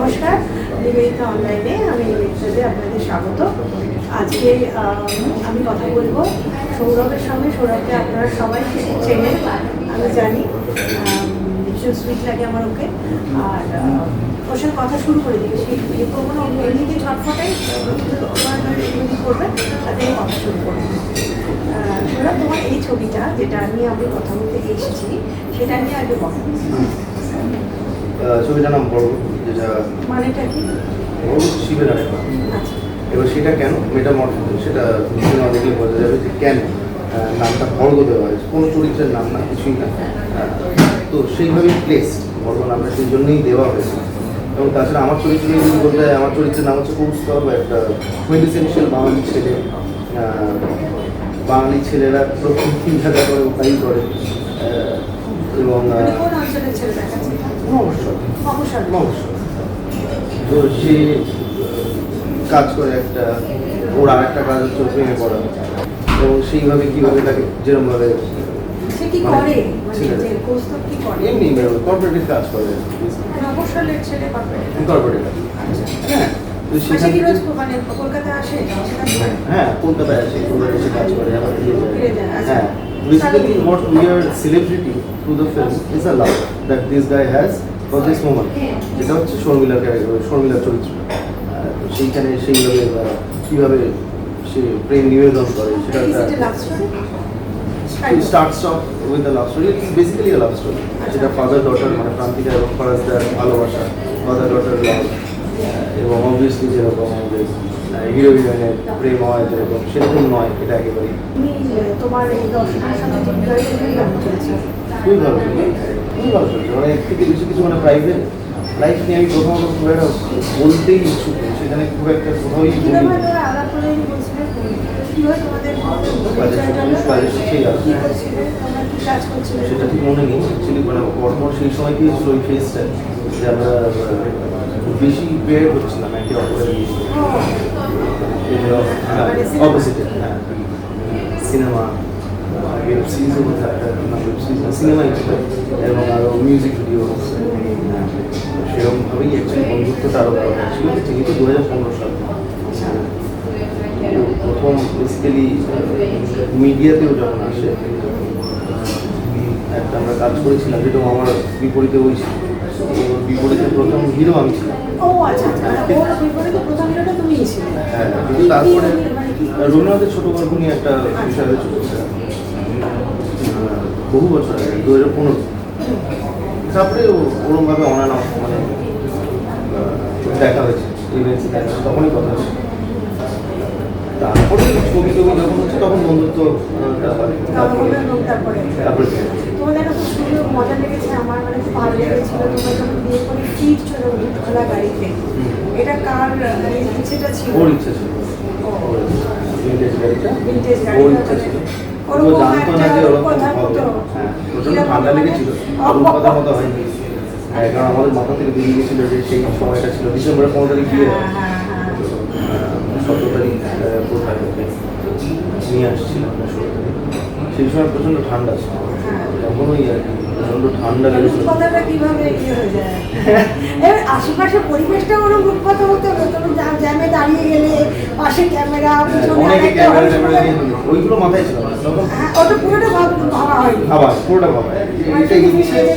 নমস্কার, নিবেদিতা অনলাইনে আমি নিবেদিতাতে আপনাদের স্বাগত। আজকে আমি কথা বলবো সৌরভের সঙ্গে। সৌরভকে আপনারা সবাই চেনেন, আমি জানি, ভীষণ সুইট লাগে আমার ওকে। আর ওর সাথে কথা শুরু করে দিই, সেই বিয়ে করবো না, এমনিতে ঝটফটাই করবেন, তাতে কথা শুরু করবো। সৌরভ, তোমার এই ছবিটা যেটা নিয়ে আমি কথা বলতে এসেছি সেটা নিয়ে আগে বলো। ছবিটার নাম বড়, যেটা মানেটা কি? শিবের আরেকবার। আচ্ছা, এবার সেটা কেন মেটামরফোসিস, সেটা সিনেমা দেখলে বোঝা যাবে যে কেন নামটা বর্গ দেওয়া হয়েছে। কোনো চরিত্রের নাম না, কিছুই না। তো সেইভাবেই প্লেস বর্গ নামটা সেই জন্যই দেওয়া হয়েছে। এবং তাছাড়া আমার চরিত্র নিয়ে যদি বলতে হয়, আমার চরিত্রের নাম হচ্ছে কৌস্তব, একটা কোয়েন্টিসেনশিয়াল বাঙালি ছেলে। বাঙালি ছেলেরা প্রথম তিন জায়গা করে উপায়ী করে, এবং কোন অঞ্চলের ছেলে দেখাচ্ছে? অবসর। তো সে কাজ করে একটা, ওর আর একটা কাজ হচ্ছে প্রেমে পড়া, এবং সেইভাবে কীভাবে তাকে যেরকমভাবে সে কি করে, মানে যে কৌস্তব কি করে? এমনি কর্পোরেটিভ কাজ করে, অবসরের ছেলে কর্পোরেটিভ কাজ। হ্যাঁ, তো সেখানে মানে কলকাতায় আসে? হ্যাঁ, কলকাতায় আসে, কলকাতায় এসে কাজ করে, আবার ফিরে যায়। আচ্ছা। হ্যাঁ, basically what we are celebrating through the film is a love that this guy has for this woman, যেটা হচ্ছে শর্মিলার চরিত্র। তো সেইখানে সেইভাবে কীভাবে সে প্রেম নিবেদন করে, সেটা starts of with the love story. It's basically a love story, যেটা ফাদার ডটার, মানে প্রান্তিকা এবং ফরাজদার ভালোবাসা, ফাদার ডটার লাভ, এবং অবভিয়াসলি যেরকম আমাদের হিরো হিরোইনের প্রেম হয় যেরকম, সেরকম নয় এটা একেবারেই। তোমার এই দর্শকের সাথে খুবই ভালো চলছে। মানে এর থেকে বেশি কিছু, মানে প্রাইভেট লাইফ নিয়ে আমি প্রথমত খুব একটা বলতেই ইচ্ছুক নেই, সেখানে খুব একটা কোথাওই বলি। সেটা ঠিক মনে নেই অ্যাকচুয়ালি, মানে পরপর সেই সময় কি ছিল ওই ফেসটা যে আমরা খুব বেশি প্রেয়ার করছিলাম একে অপরের অপোজিটে। হ্যাঁ, সিনেমা, ওয়েব সিরিজও বোধ হয়, ওয়েব সিরিজ না, সিনেমাই ছিল, এবং আরও মিউজিক ভিডিও। সেরকমভাবেই অ্যাকচুয়ালি বন্ধুত্বটা আরও ভালো ছিল। যেহেতু 2015 সাল প্রথম বেসিক্যালি মিডিয়াতেও যখন আসে, একটা আমরা কাজ করেছিলাম যেটা আমার বিপরীতে ওই ছিল, বিপরীতে প্রথম হিরো আমি ছিলাম। হ্যাঁ, কিন্তু তারপরে রবীন্দ্রনাথের ছোট গল্প নিয়ে একটা বিষয় হয়েছিল বহু বছর আগে, 2015। তারপরে ওরমভাবে অনানা মানে দেখা হয়েছে, ইভেন্টসে দেখা হয়েছে, তখনই কথা হয়েছে। তারপরে ছবি টবি যখন হচ্ছে তখন বন্ধুত্ব তারপরে তোমাদের একটা খুব সুন্দর মজা লেগেছে আমার, মানে খুব ভালো লেগেছিল তোমরা যখন বিয়ে করে ফিরছিল খোলা গাড়িতে। এটা কার ইচ্ছেটা ছিল? ওর ইচ্ছা ছিল, ভিন্টেজ গাড়িটা ওর ইচ্ছা ছিল। ও জানতো না যে ওরকম হবে। হ্যাঁ, প্রচণ্ড ঠান্ডা লেগেছিল, ওর কথা মতো হয়নি। হ্যাঁ, কারণ আমাদের মাথা থেকে বেরিয়ে গেছিলো যে সেই সময়টা ছিল ডিসেম্বরের 15 তারিখ বিয়ে, 17 তারিখ কোথায় নিয়ে আসছিলাম, 16 তারিখ। সেই সময় প্রচণ্ড ঠান্ডা ছিল, তখন ওই আর কি প্রচণ্ড ঠান্ডা লেগেছিল। কথাটা কিভাবে ইয়ে হয়ে যায়, এবার আশেপাশের পরিবেশটা ওরকম রূপকথা হতে হবে। তুমি জ্যামে দাঁড়িয়ে গেলে, পাশে ক্যামেরা, অনেকে ক্যামেরা ওইগুলো মাথায় ছিল না তখন। ওটা পুরোটা ভাবা হয়নি, আবার পুরোটা ভাবা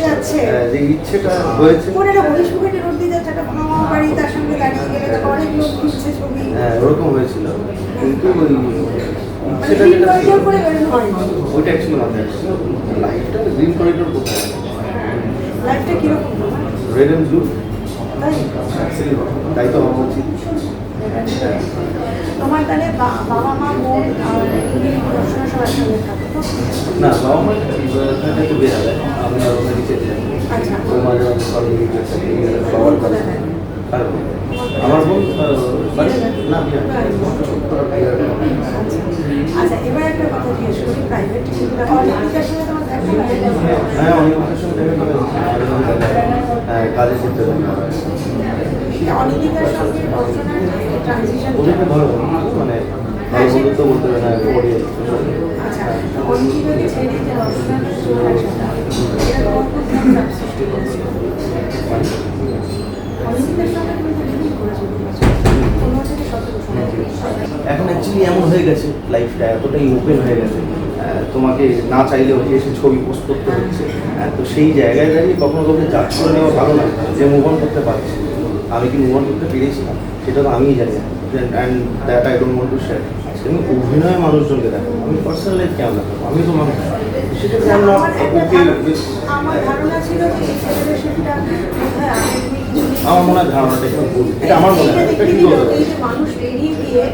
যাচ্ছে যে ইচ্ছেটা হয়েছে। মনে একটা হরিশ মুখে রোড দিয়ে যাচ্ছে, একটা মামা বাড়ি, তার সঙ্গে দাঁড়িয়ে গেলে অনেক লোক ঘুরছে ছবি। হ্যাঁ, ওরকম হয়েছিল, কিন্তু ওই ইচ্ছেটা যেটা করে বেরোনো হয়নি। ওইটা অ্যাকচুয়ালি মাথায় আসছিল। লাইফটা গ্রিন করিডোর কোথায়, লাইফটা কিরকম রেড অ্যান্ড ব্লু, তাই? তাই তো ভাবা উচিত। তোমার তাহলে বাবা মা বোন আর দর্শনা সবার সঙ্গে থাকো তো? না, বাবা মা থাকে তো বেড়া যায়, আমি আর ওখানে নিচে যাই। আচ্ছা, ও মাঝে মাঝে সবাই বোন কোথায় থাকে? আর আমার বোন না বিহার। আচ্ছা, এবার একটা কথা জিজ্ঞেস করি, প্রাইভেট অলিম্পিকের সঙ্গে তোমার দেখা হয়? হ্যাঁ, অনেক মানুষের সঙ্গে দেখা করে, হ্যাঁ, কাজে করতে দেখা হয়। অলিম্পিকের সঙ্গে দর্শনার ট্রানজিশন ওদেরকে ভালো মানে ভালো বন্ধুত্ব বলতে হবে না, পড়ে। আচ্ছা, অলিম্পিকে ছেড়ে যে দর্শনার চলে আসাটা, এটা তোমার খুব সৃষ্টি করেছিল। অলিম্পিকের সঙ্গে এখন অ্যাকচুয়ালি এমন হয়ে গেছে, লাইফটা এতটাই ওপেন হয়ে গেছে, তোমাকে না চাইলেও এসে ছবি পোস্ট করতে হচ্ছে। তো সেই জায়গায় দাঁড়িয়ে কখনো কাউকে জাজ করে নেওয়া ভালো না, যে মুভ অন করতে পারছি। আমি কি মুভ অন করতে পেরেছিলাম সেটা তো আমিই জানি, and that I don't want to share. আমি অভিনয় মানুষজনকে দেখো, আমি পার্সোনাল লাইফ কেমন দেখো, আমি তো মানুষ, সেটা আমার ধারণা ছিল যে এই সেলিব্রেশনটা বোধহয় আগে তুমি কিছু আমার মনে হয় ধারণাটা একটু ভুল, এটা আমার মনে হয়, এটা ঠিক হতে এই যে মানুষ বেরিয়ে গিয়ে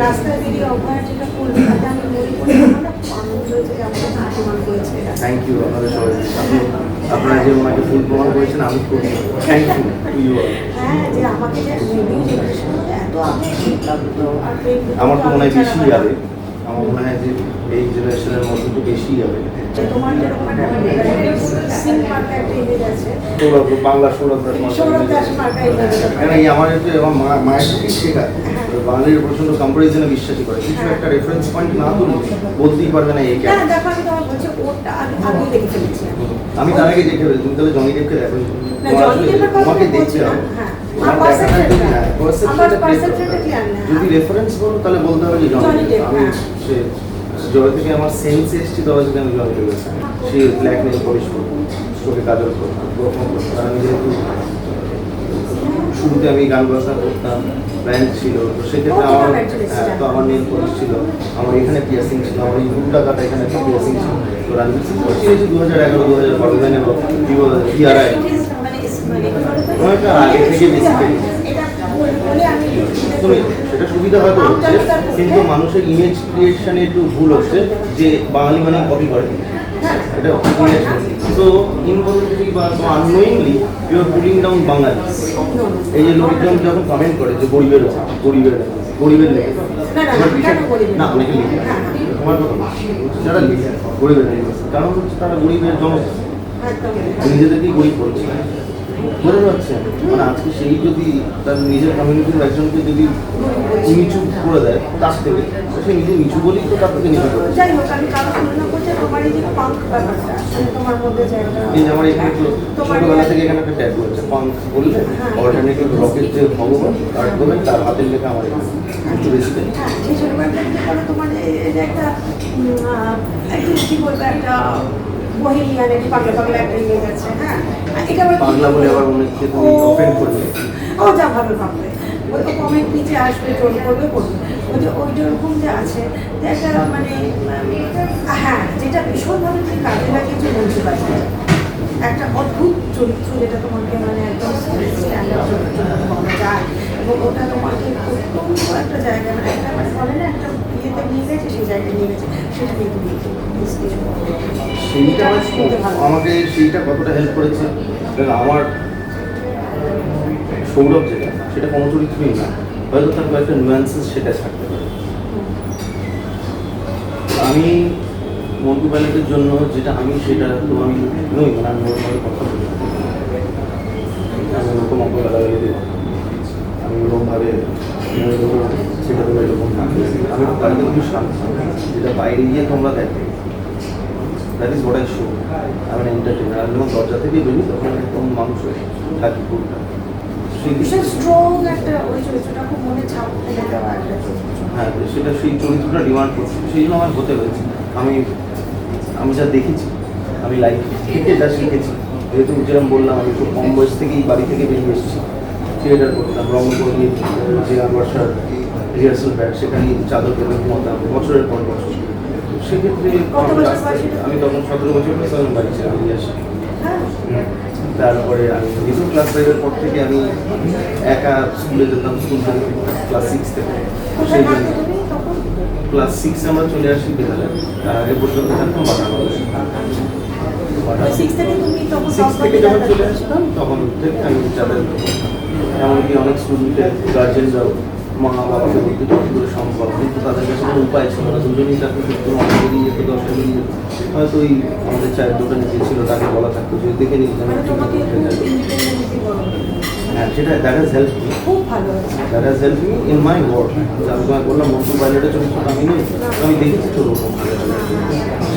রাস্তায় বেরিয়ে অভয়ার যেটা করলো তাতে আমি মনে করি আমার না খুব আনন্দ হয়েছে যে আমাকে প্রমাণ করেছে এটা। থ্যাংক ইউ আপনাদের সবাই, আপনারা যে ওনাকে ফুল প্রমাণ করেছেন, আমি খুব থ্যাংক ইউ টু ইউ। হ্যাঁ, যে আমাকে যে নিউ জেনারেশন এত আগে আর আমার তো মনে হয় বেশি যাবে, আমার মনে হয় যে এই জেনারেশনের মধ্যে তো বেশি যাবে। তোমার যেরকম একটা সিং মার্কা একটা ইমেজ আছে, সৌরভ, বাংলা সৌরভ দাস সৌরভ দাস মার্কা ইমেজ আছে। কেন এই আমার একটু আমার মায়ের থেকেই শেখা, বাঙালির প্রচন্ড কম্পারিজনে বিশ্বাসী করে, কিছু একটা রেফারেন্স পয়েন্ট না তুললে বলতেই পারবে না এই না কেন। দেখো আমি তোমার বলছি ওটা আগে দেখে ফেলেছি আমি। আমি তার আগে দেখে ফেলেছি, তুমি তাহলে জনি দেবকে দেখো, না, জনি দেবের কথা তোমাকে আমি দেখতে বলছি না, হবে। হ্যাঁ। তোমার আমার দেখাটা perception-টা- যদি আমার perception-টা clear না। যদি রেফারেন্স বলো তাহলে বলতে হবে যে জনি জনি দেব, দেব। আমি হ্যাঁ। সে যবে থেকে আমার সেন্স এসেছি তবে থেকে আমি জনি দেবের fan। সে ব্ল্যাক নেল পলিশ করতো, চোখে কাজল করতো, গোপন করতো। আর আমি যেহেতু শুরুতে আমি গান বাজনা করতাম, ব্যান্ড ছিল, তো সেক্ষেত্রে আমার তো আমার নেল পলিশ ছিল, আমার এখানে পিয়াসিং ছিল, আমার এই দুটা কাটা এখানে একটা পিয়াসিং ছিল। তো রণবীর সিং চিনেছি 2011-2012 এবং টিআরআই আগে থেকে বেসিক্যালি তুমি সেটা সুবিধা হয়তো হচ্ছে, কিন্তু মানুষের ইমেজ ক্রিয়েশনে একটু ভুল হচ্ছে যে বাঙালি মানে কপি করে, এটা সো ইনভলন্টারি বা unknowingly you are pulling down Bangali. এই যে লোকজন যখন কমেন্ট করে যে গরিবের লেখে, না অনেকে লিখে, তোমার কথা না, যারা লিখে গরিবের লেখে, কারণ হচ্ছে তারা গরিবের জনতা, নিজেদেরকেই গরিব করছে, বোঝা যাচ্ছে। মানে আজকে সেই যদি তার নিজের কমিউনিটির একজনকে যদি নিচু করে দেয় তার থেকে, সে নিজে নিচু বলেই তো তার থেকে নিচু করে। যাই হোক, আমি কারো তুলনা করছি তোমার এই যে পাঙ্ক ব্যাপারটা, তোমার মধ্যে যে একটা এই যে আমার এখানে তো ছোটবেলা থেকে এখানে একটা ট্যাগ হয়েছে, পাঙ্ক বললে অল্টারনেটিভ রকের যে ভগবান আর বলেন তার হাতের লেখা আমার এখানে একটু বেশি দেয়। হ্যাঁ, সেই ছোটবেলাটা থেকে পরে তোমার এই যে একটা একটা কি বলবো, একটা বহিলিয়ান একটা পাগলা পাগলা একটা ইমেজ আছে। হ্যাঁ, এটা আবার পাগলা বলে আবার অনেককে তুমি অফেন্ড করবে। ও যা ভাবে ভাববে, ওই তো কমেন্ট নিচে আসবে, ট্রোল করবে করবে, ওই যে ওই রকম যে আছে যে একটা মানে হ্যাঁ, যেটা ভীষণভাবে তুমি কাজে লাগিয়েছো বলতে পারি, একটা অদ্ভুত চরিত্র যেটা তোমাকে মানে একদম স্ট্যান্ডার্ড চরিত্র বলা যায়, এবং ওটা তোমাকে অত্যন্ত একটা জায়গা মানে একটা মানে বলে না একটা ইয়েতে নিয়ে গেছে, সেই জায়গায় নিয়ে গেছে, সেটা নিয়ে তুমি সেইটা আমাকে সেইটা কতটা হেল্প করেছে, আমার সৌরভ যেটা সেটা কোনো চরিত্রই না, হয়তো তার কয়েকটা নুয়ান্সেস সেটা থাকতে পারে। আমি মন্টু প্যালেটের জন্য যেটা আমি সেটা তো আমি নই, মানে আমি ওরকম কথা বলি, আমি ওরকম অঙ্ক গালাগালি দিই, আমি ওরকমভাবে সেটা তো এরকম না, আমি বাড়িতে খুবই শান্ত, যেটা বাইরে গিয়ে তোমরা দেখো that is what I show. আমি এন্টারটেইনার, আমি যখন দরজা থেকে বেরিয়ে তখন একদম মানুষ হয়ে থাকি পুরোটা। ভীষণ স্ট্রং একটা ওই চরিত্রটা খুব মনে ছাপ ফেলে দেওয়া একটা চরিত্র। হ্যাঁ, সেটা সেই চরিত্রটা ডিমান্ড করছে, সেই জন্য আমার হতে হয়েছে। আমি যা দেখেছি, আমি লাইফ থেকে যা শিখেছি, যেহেতু যেরকম বললাম আমি খুব কম বয়স থেকেই বাড়ি থেকে বেরিয়ে এসেছি, থিয়েটার করতাম, রংপুর গিয়ে যে আনবাসার রিহার্সাল ব্যাট, সেখানে চাদর পেতে ঘুমাতাম বছরের পর বছর। সেক্ষেত্রে আমি তখন 17 বছর বয়সে আমি বাড়ি ছিলাম, আমি আসি। তারপরে আমি যেহেতু ক্লাস 5-এর পর থেকে আমি একা স্কুলে যেতাম, স্কুল থেকে ক্লাস 6 থেকে, সেই জন্য ক্লাস 6 আমরা চলে আসি বিদ্যালয়ে। তার আগে পর্যন্ত থাকতাম সিক্স থেকে যখন চলে আসতাম তখন থেকে আমি যাতায়াত করতাম। এমনকি অনেক স্টুডেন্টের গার্জেনরাও মা বাবাকে বলতে যতদূর সম্ভব, কিন্তু তাদের কাছে কোনো উপায় ছিল না, দুজনেই চাকরি করতো, 9 বেরিয়ে যেত, 10 বেরিয়ে যেত। হয়তো ওই আমাদের চায়ের দোকানে যে ছিল তাকে বলা থাকতো যে দেখে নিই যেন হ্যাঁ সেটা দ্যাট হ্যাজ হেল্প মি, খুব ভালো হয়েছে। That has help me in my work. আমি তোমায় বললাম মন্টু পাইলটের চরিত্রটা আমি নেই, আমি দেখেছি তো ওরকম ভালো ভালো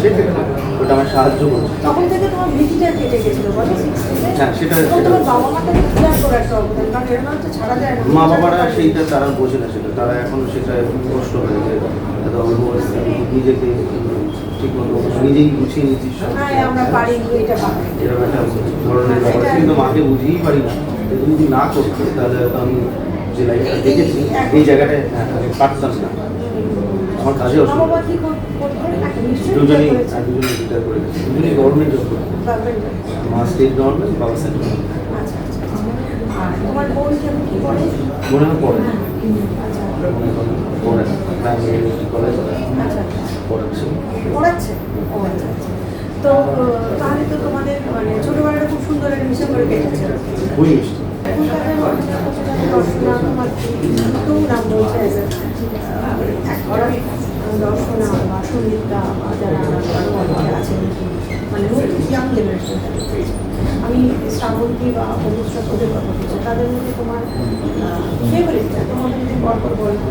সেক্ষেত্রে ওটা আমার সাহায্য করছে। তখন থেকে তোমার ভীতিটা কেটে গেছিল বলো 16-এ? হ্যাঁ সেটা এবং তোমার বাবা মাকে ক্লিয়ার করার একটা অবদান, কারণ এর মানে তো ছাড়া যায় না। মা বাবারা সেইটা তারা বোঝে না, সেটা তারা এখন সেটা কষ্ট হয়ে যায় এত অল্প বয়সে আমি নিজেকে ঠিক মতো নিজেই গুছিয়ে নিচ্ছি সব। হ্যাঁ আমরা পারি, এটা পারি। এরকম একটা ধরনের ব্যাপার, কিন্তু মাকে বুঝিয়েই পারি না। এটা যদি না করতো তাহলে হয়তো আমি যে লাইফটা দেখেছি এই জায়গাটায় আমি পারতাম না, আমার কাজে মা অসুবিধা। বাবা কি করতে? নিশ্চয়ই দুজনেই করেছে। দুজনেই রিটায়ার করে গেছে, দুজনেই গভর্নমেন্ট জব করে, Government। মা স্টেট গভর্নমেন্ট, বাবা সেন্ট্রাল। আচ্ছা আচ্ছা। আর তোমার বোন কেমন কি করে? মনে হয় পড়ে না, আচ্ছা মনে হয় পড়ে না, ইউনিভার্সিটি কলেজ আচ্ছা। পড়াচ্ছে। পড়াচ্ছে? ও আচ্ছা আচ্ছা। তো তাহলে তো তোমাদের মানে ছোটবেলাটা খুব সুন্দর একটা মিশন করে কেটেছে। খুবই মিষ্টি। এখনকার দর্শনা তোমার নতুন নাম বলছে দর্শনা বা সঙ্গীতা বা যারা আরও অনেকে আছেন, মানে ইয়াং জেনারেশন। আমি শ্রাবন্তী বা অনুষ্ঠ ওদের কথা বলছি, তাদের মধ্যে তোমার ফেভারিটটা তোমাদের যদি পরপর বলবো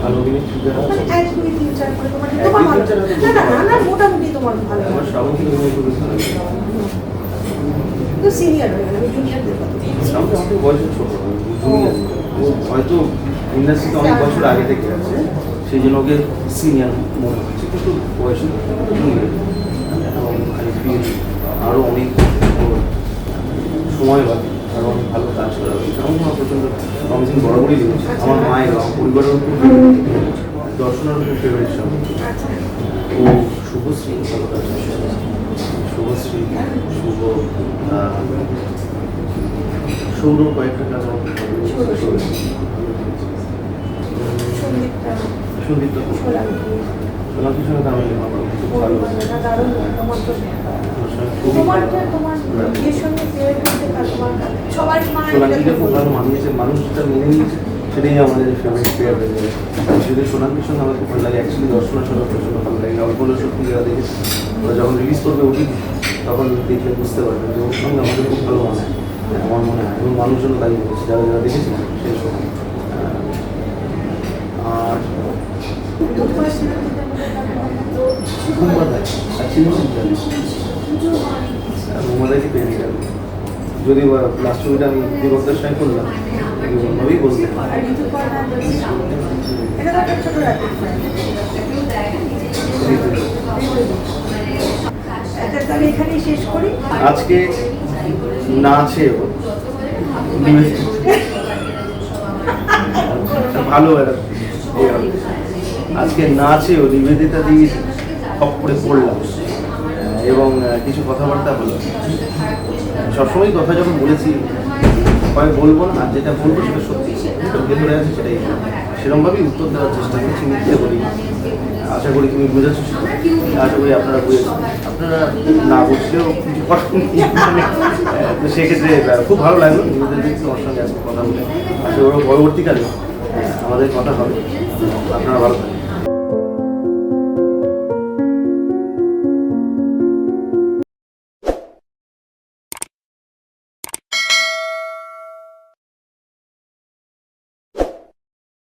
ভালো অভিনেত্রী যারা আছে, মানে 1, 2, 3, 4 করে তোমার তোমার ভালো না মোটামুটি তোমার ভালো আমার লাগে। শ্রাবন্তী অভিনয় খুবই ভালো লাগে। তো সিনিয়র হয়ে গেল, আমি জুনিয়রদের কথা বলছি। শ্রাবন্তী আমাদের বয়সে ছোট, জুনিয়র, ও হয়তো ইন্ডাস্ট্রিতে অনেক বছর আগে থেকে আছে, সেই জন্য ওকে সিনিয়র মনে হচ্ছে, কিন্তু বয়সে জুনিয়র। এবং আমি ফিল আরও অনেক ওর সময় বাকি, আরও অনেক ভালো কাজ করা হবে। কারণ আমার প্রচণ্ড প্রমিসিং বরাবরই লেগেছে। আমার মায়ের আমার পরিবারের খুব দর্শনের খুব ফেভারিট সঙ্গে আচ্ছা ও শুভশ্রী ভালো কাজ করছে। শুভশ্রী, শুভ, সৌরভ কয়েকটা কাজ আমার খুব ভালো লেগেছে। সঙ্গীতটা সন্দীপটা খুব ভালো, সোনাক্ষীর সঙ্গে তো আমি আমার খুব ভালো দারুণ তোমার তো তোমারটা তোমার এর সঙ্গে পেয়ার করতে তোমার সবার মানে সোনাক্ষীকে খুব ভালো মানিয়েছে, মানুষটা মেনে নিয়েছে, সেটাই আমাদের ফেভারিট প্লেয়ার হয়ে যাবে। যদি সোনাক্ষীর সঙ্গে আমার খুব ভালো লাগে, অ্যাকচুয়ালি দর্শনের সঙ্গে প্রচণ্ড ভালো লাগে। অল্প হলেও সত্যি যারা দেখেছে, ওরা যখন রিলিজ করবে ওটি তখন দেখলে বুঝতে পারবেন যে ওর সঙ্গে আমাদের খুব ভালো মানায়, আমার মনে হয়। এবং মানুষজন তাই বলছে যারা যারা দেখেছে সেই সময়। আর মোমাদাকে পেয়ে গেল, যদি লাস্ট ছবিটা আমি বিভক্তার সঙ্গে করলাম, ওইভাবেই বলতে এটা তো একটা ছোট রাখি একটা, তাহলে এখানেই শেষ করি। আজকে নাচেও ভালো আজকে নাচেও নিবেদিতা দিয়ে খপ করে পড়লাম এবং কিছু কথাবার্তা হলো। সবসময় কথা যখন বলেছি হয় বলবো না, আর যেটা বলবো সেটা সত্যি, যেটা ভেতরে আছে সেটাই সেরকমভাবেই উত্তর দেওয়ার চেষ্টা করছি, মিথ্যে বলি। আশা করি তুমি বুঝেছো, আশা করি আপনারা বুঝেছেন। আপনারা না বুঝলেও কিছু করার নেই। তো সেক্ষেত্রে খুব ভালো লাগলো নিজেদের দিক তোমার সঙ্গে আজকে কথা বলে। আশা করব পরবর্তীকালে আমাদের কথা হবে। আপনারা ভালো থাকবেন।